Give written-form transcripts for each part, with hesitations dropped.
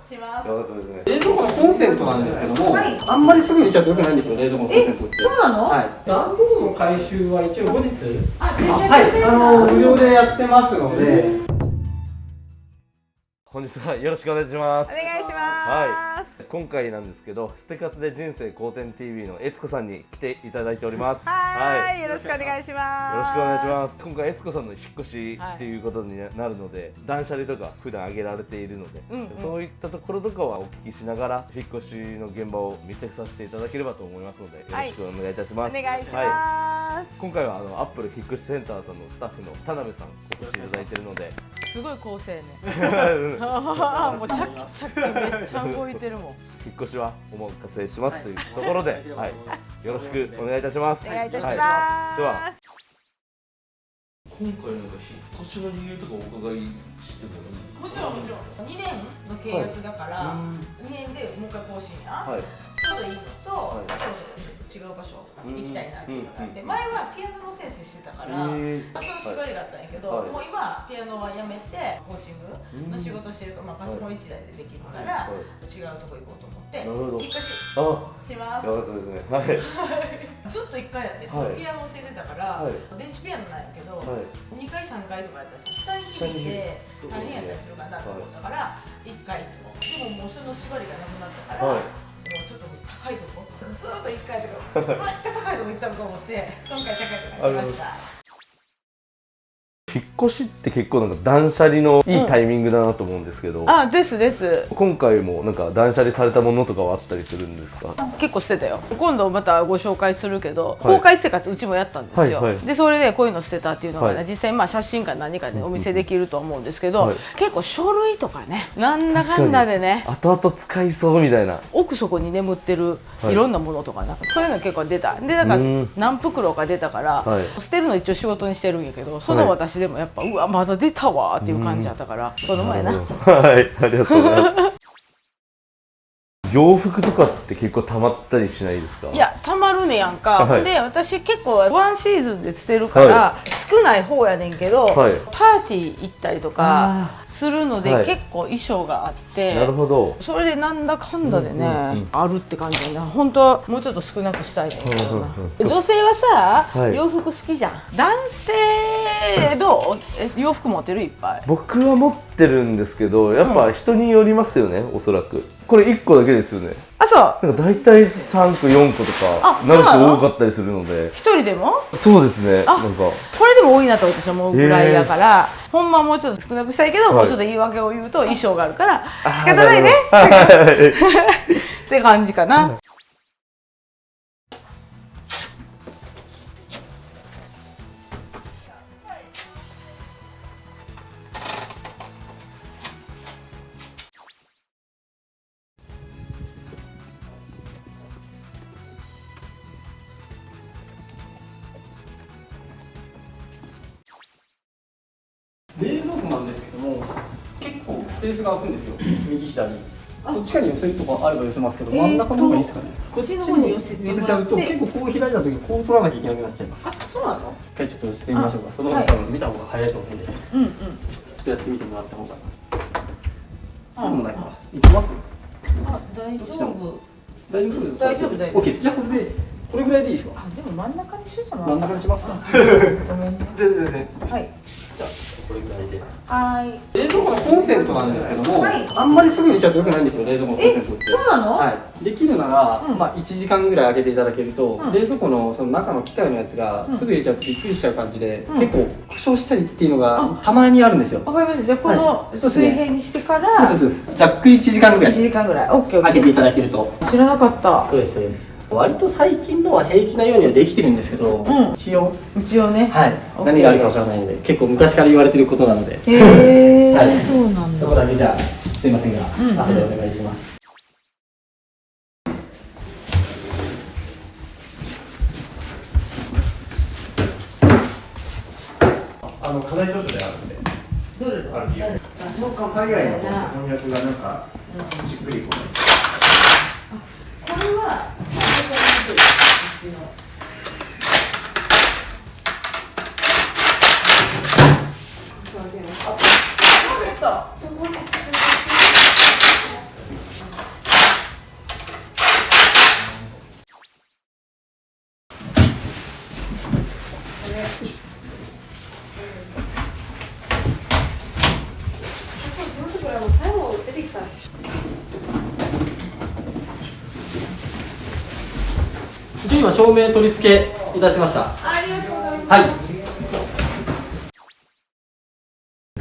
します。よかったですね。冷蔵庫のコンセントなんですけども、はい、あんまりすぐ入れちゃうと良くないんですよ、冷蔵庫のコンセントって。そうなの？はい。段ボールの回収は一応後日、はい、無料でやってますので。本日はよろしくお願いします。お願いします。はい。今回なんですけど、ステカツで人生好転 TV の悦子さんに来ていただいております。はい、よろしくお願いします。よろしくお願いします。今回悦子さんの引っ越しっていうことになるので、断捨離とか普段挙げられているので、そういったところとかはお聞きしながら引っ越しの現場を密着させていただければと思いますので、よろしくお願いいたします。お願いします。今回はアップル引っ越しセンターさんのスタッフの田辺さんお越しいただいているので、すごい好青年。もうチャキチャキめっちゃ動いてるもん。引っ越しはお任せしますというところで、はい、よろしくお願いいたします。お願いいたします。では、今回の引っ越しの理由とかお伺いしてもいいですか？もちろんもちろん。2年の契約だから、2年でもう一回更新や。はい。ちょうどいいのと、違う場所行きたいなっていうのがあって、前はピアノの先生してたから、その縛りがあったんやけど、もう今ピアノはやめてコーチングの仕事してるから、パソコン1台でできるから、違うとこ行こうと思って引っ越しします。よかったですね。はい。ずっと1回やって、ピアノ教えてたから、電子ピアノなんやけど、2回3回とかやったらさ、下に響いて大変やったりするかなと思ったから、1回いつも。でももうその縛りがなくなったから、もうちょっと高いとこ、ずっと1回とか、めっちゃ高いとこ行ったのと思って、今回高いとこしました。引っ越しって結構なんか断捨離のいいタイミングだなと思うんですけど、です。今回もなんか断捨離されたものとかはあったりするんですか？結構捨てたよ。今度またご紹介するけど、公開生活うちもやったんですよ。でそれでこういうの捨てたっていうのがね、実際写真か何かでお見せできると思うんですけど、結構書類とかね、なんだかんだでね、後々使いそうみたいな、奥底に眠ってるいろんなものとかな、そういうの結構出た。でだから何袋か出たから、捨てるの一応仕事にしてるんやけど、その私でもやっぱうわまだ出たわっていう感じだったから、その前な。はい、ありがとうございます。洋服とかって結構溜まったりしないですか？いや、溜まるねやんか。で私結構ワンシーズンで捨てるから少ない方やねんけど、パーティー行ったりとかするので結構衣装があって、なるほど。それでなんだかんだでねあるって感じだな。本当はもうちょっと少なくしたいねんけどな。女性はさ、洋服好きじゃん。男性どう？洋服持ってる？いっぱい。僕は持ってるんですけど、やっぱ人によりますよね、おそらく。これ1個だけですよね。そう。なんか大体3個4個とかなる人多かったりするので。一人でも？そうですね。なんかこれでも多いなと私は思うぐらいだから、ほんまもうちょっと少なくしたいけど、もうちょっと言い訳を言うと衣装があるから仕方ないねって感じかな。冷蔵庫なんですけども、結構スペースが空くんですよ、右左。どっちかに寄せるとかあれば寄せますけど、真ん中の方がいいですかね。こっちに寄せちゃうと、結構こう開いた時にこう取らなきゃいけなくなっちゃいます。そうなの？一回ちょっと寄せてみましょうか。その方が多分見た方が早いと思うんで、ちょっとやってみてもらった方が。そうでもないか。いきます？大丈夫。大丈夫です。大丈夫。オッケーです。じゃあこれぐらいでいいですか？でも真ん中にしようじゃない？真ん中にしますか？ごめんね。全然。はい。じゃあこれぐらいで。はい。冷蔵庫のコンセントなんですけども、あんまりすぐ入れちゃうと良くないんですよ、冷蔵庫のコンセントって。そうなの？はい。できるなら、1時間ぐらい開けていただけると、冷蔵庫のその中の機械のやつがすぐ入れちゃうとびっくりしちゃう感じで、結構故障したりっていうのがたまにあるんですよ。わかりました。じゃあこの水平にしてから、そうです。ざっくり1時間ぐらい。1時間ぐらい。オッケー。開けていただけると。知らなかった。そうです。割と最近のは平気なようにはできてるんですけど、一応ね。はい。何があるかわからないので、結構昔から言われてることなので。へえ、そうなんだ。そこだけじゃあすいませんが、後でお願いします。課題図書であるんで。どれだ？ある理由。そうかもし海れない外のな。翻訳がなんかしっくりこない。これはうちの。そこに。もう最後出てきた。一応今照明取り付けいたしました。ありがとうございます。はい。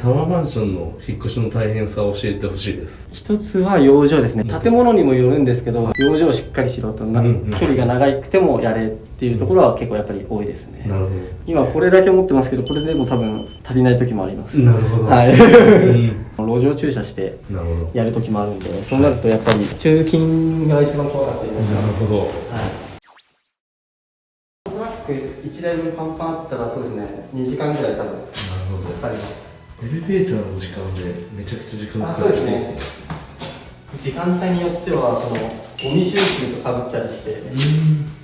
タワーマンションの引っ越しの大変さを教えてほしいです。一つは養生ですね。建物にもよるんですけど、養生をしっかりしろと、距離が長くてもやれっていうところは結構やっぱり多いですね。なるほど。今これだけ持ってますけど、これでも多分足りない時もあります。なるほど。はい。路上駐車してなるほど。やる時もあるんで、そうなるとやっぱり中金が一番怖かったりました。なるほど。はい。トラック1台分パンパンあったらそうですね、2時間ぐらい多分かかります。エレベーターの時間でめちゃくちゃ時間かかる。そうですね。時間帯によってはそのゴミ収集とかぶったりして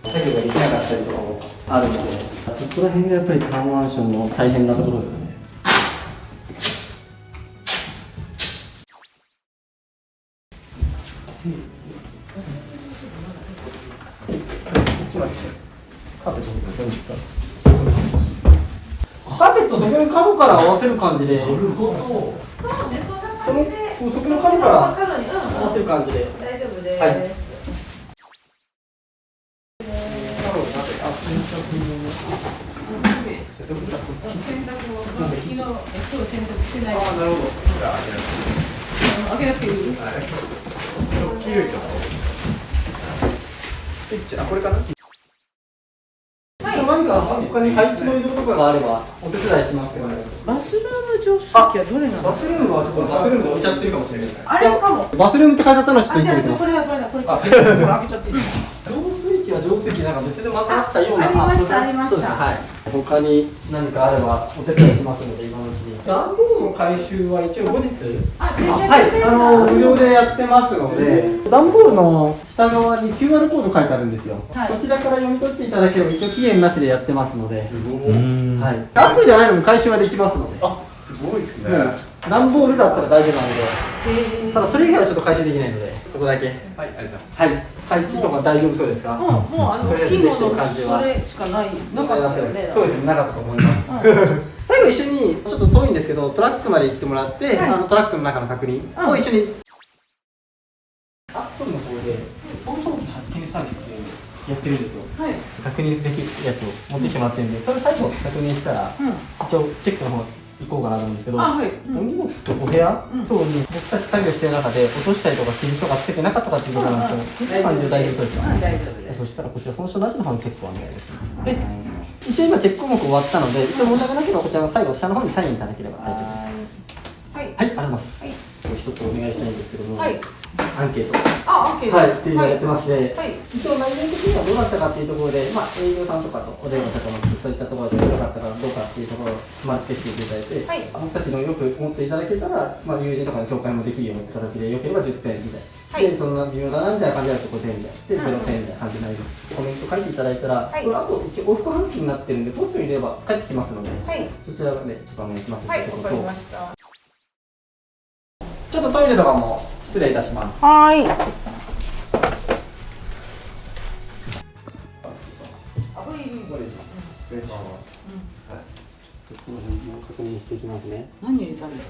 作業ができなかったりとかもあるので、そこら辺がやっぱりタワーマンションの大変なところですよね。カーペットそこの角から合わせる感じで。なるほど。そうね、そんな感じで。そこの角から合角に、わせる感じで。大丈夫です。はい。洗濯を昨日今日洗濯してない。なるほど。じゃあ開けなくていい。黄色いとこ。スイッチ、あ、これかな。何か他に配置の移動とかがあればお手伝いしますけどね。バスルーム浄水器はどれなの？バスルームはちょっとバスルームで置いちゃってるかもしれないです。あれかも。バスルームって書いてあったのはちょっと一個見てます。これだこれだこれ。あ、これ開けちゃっていいですか？浄水器は浄水器なんか別でまたあったような。ありましたありました。はい。他に何かあればお手伝いしますので今のうちに。段ボールの回収は一応後日。はい。無料でやってますので、段ボールの下側に QR コード書いてあるんですよ。そちらから読み取っていただければ一応期限なしでやってますので。すごい。はい。アップルじゃないのも回収はできますので。あ、すごいですね。段ボールだったら大丈夫なので。ただそれ以外はちょっと回収できないので、そこだけ。はい、ありがとうございます。はい。配置とか大丈夫そうですか？もうとりあえずできてる金感じは。それしかないなかったよね。そうですね、なかったと思います。最後一緒にちょっと遠いんですけど、トラックまで行ってもらって、トラックの中の確認を一緒に。アップルの方で搭乗機発見サービスでやってるんですよ。確認できるやつを持ってきてもらってるんで、それ最後確認したら一応チェックの方行こうかなと思うんですけど、お荷物とお部屋等に僕たち作業してる中で落としたりとか傷とかつけてなかったかっていうことなんですけど、感じは大丈夫そうですか？大丈夫です。そしたらこちら損傷なしの方のチェックをお願いします。で、一応今チェック項目終わったので、一応問題がなければこちらの最後下の方にサインいただければ大丈夫です。はい、ありがとうございます。一つお願いしたいんですけども、アンケート。あ、オッケー。はい、っていうのをやってまして、はい。一応内容的にはどうだったかっていうところで、営業さんとかとお電話とかもそういったところで良かったかどうかっていうところを付けしていただいて、僕たちのよく思っていただけたら、友人とかの紹介もできるような形で、よければ10点みたいな。で、そんな微妙だなみたいな感じだと5点みたいな。で、0点みたいな感じになります。コメント書いていただいたら、これあと一応往復半期になってるんで、ポストに入れれば帰ってきますので、そちらでちょっとお願いしますっていうことと、ちょっとトイレとかも失礼いたします。はい。確認していきますね。何入れたんだろ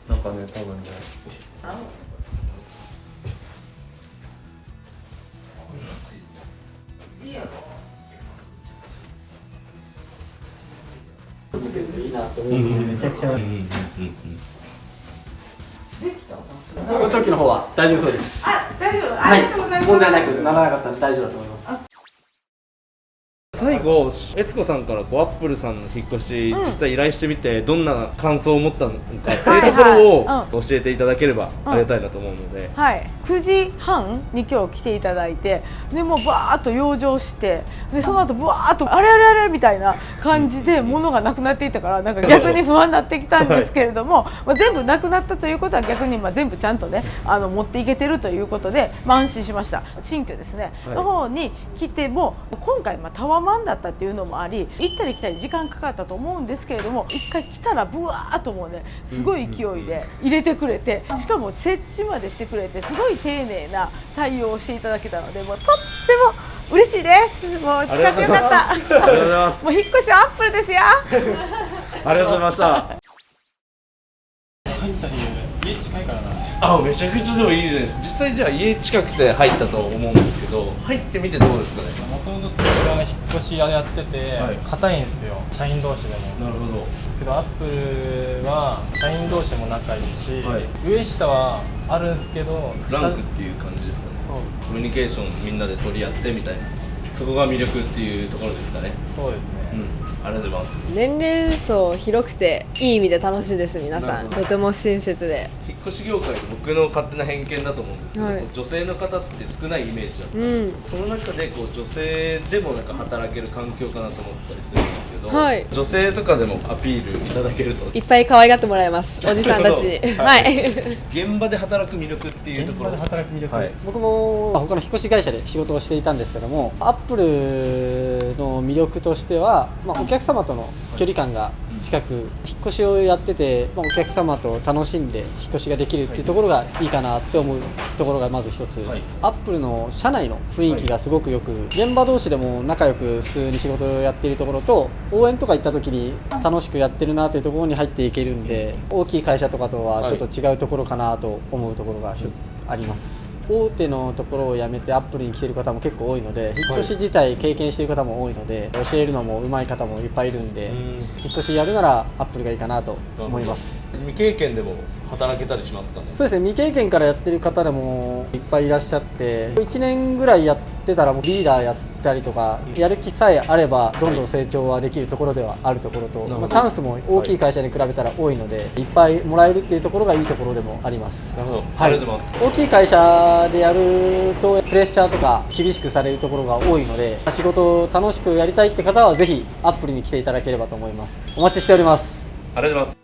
う。なんかね、多分ね。いいやろ。いいなと思うのでめちゃくちゃ。できた。補聴器の方は大丈夫そうです。大丈夫。はい、問題なくならなかったので大丈夫だと思います。最後、悦子さんからアップルさんの引っ越し、実際依頼してみてどんな感想を持ったのかっていうところを教えていただければありがたいなと思うので、9時半に今日来ていただいて、でもうバーッと養生して、でその後ブワーッとあれあれあれみたいな感じで物がなくなっていったから、なんか逆に不安になってきたんですけれども、全部なくなったということは逆に全部ちゃんとね持っていけてるということで、安心しました。新居ですね、の方に来ても今回タワマンだったっていうのもあり、行ったり来たり時間かかったと思うんですけれども、一回来たらブワーッともうねすごい勢いで入れてくれて、しかも設置までしてくれて、すごい丁寧な対応をしていただけたので、もうとっても嬉しいです。もう近くよかった。もう引っ越しはアップルですよ。ありがとうございました。入った理由家近いからなんですよ。あ、めちゃくちゃでもいいじゃないですか。実際じゃあ家近くて入ったと思うんですけど、入ってみてどうですかね。もともとこちらが引っ越し屋やっててはい硬いんですよ、社員同士でも。なるほど。けどアップルは社員同士でも仲いいし、はい上下はあるんですけど、ランクっていう感じですかね。そうコミュニケーションみんなで取り合ってみたいな、そこが魅力っていうところですかね。そうですね、ありがとうございます。年齢層広くていい意味で楽しいです。皆さんとても親切で。引っ越し業界で僕の勝手な偏見だと思うんですけど、はい女性の方って少ないイメージだったんです、その中でこう女性でもなんか働ける環境かなと思ったりするんですけど、はい女性とかでもアピールいただけるといっぱい可愛がってもらえます。おじさんたちに。はい現場で働く魅力っていうところ、現場で働く魅力、はい、僕も他の引っ越し会社で仕事をしていたんですけども、アップルの魅力としては、お客様との距離感が近く、引っ越しをやってて、お客様と楽しんで引っ越しができるっていうところがいいかなって思うところがまず一つ、はい、アップルの社内の雰囲気がすごくよく、現場同士でも仲良く普通に仕事をやっているところと、応援とか行った時に楽しくやってるなというところに入っていけるんで、大きい会社とかとはちょっと違うところかなと思うところがあります。大手のところを辞めてアップルに来てる方も結構多いので、引っ越し自体経験している方も多いので、教えるのも上手い方もいっぱいいるんで、引っ越しやるならアップルがいいかなと思います。未経験でも働けたりしますかね。そうですね、未経験からやってる方でもいっぱいいらっしゃって、1年ぐらいやってたらもうリーダーやったりとか、やる気さえあればどんどん成長はできるところではあるところと、チャンスも大きい会社に比べたら多いので、いっぱいもらえるっていうところがいいところでもあります。なるほど、はい、ありがとうございます。大きい会社でやるとプレッシャーとか厳しくされるところが多いので、仕事を楽しくやりたいって方はぜひアップルに来ていただければと思います。お待ちしております。ありがとうございます。